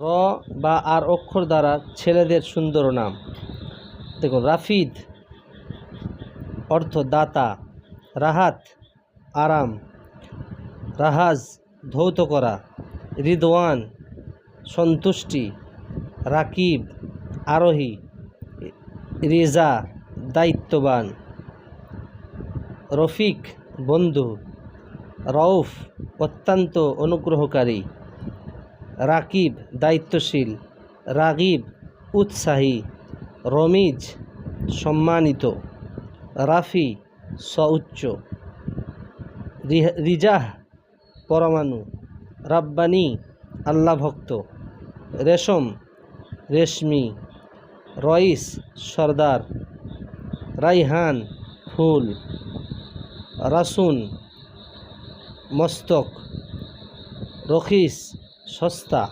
র বা আর অক্ষর দ্বারা ছেলেদের সুন্দর নাম। দেখুন, রাফিদ অর্থ দাতা, রাহাত আরাম, রাহাজ ধৌত করা, রিদওয়ান সন্তুষ্টি, রাকিব আরোহী, রিজা দায়িত্ববান, রফিক বন্ধু, রউফ অত্যন্ত অনুগ্রহকারী, রাকিব দায়িত্বশীল, রাগিব উৎসাহী, রমিজ সম্মানিত, রাফি সউচ্চ, রিজাহ পরমাণু, রাব্বানি আল্লাহ ভক্ত, রেশম রেশমি, রইস সর্দার, রাইহান ফুল, রাসুন মস্তক, রখিস সস্তা।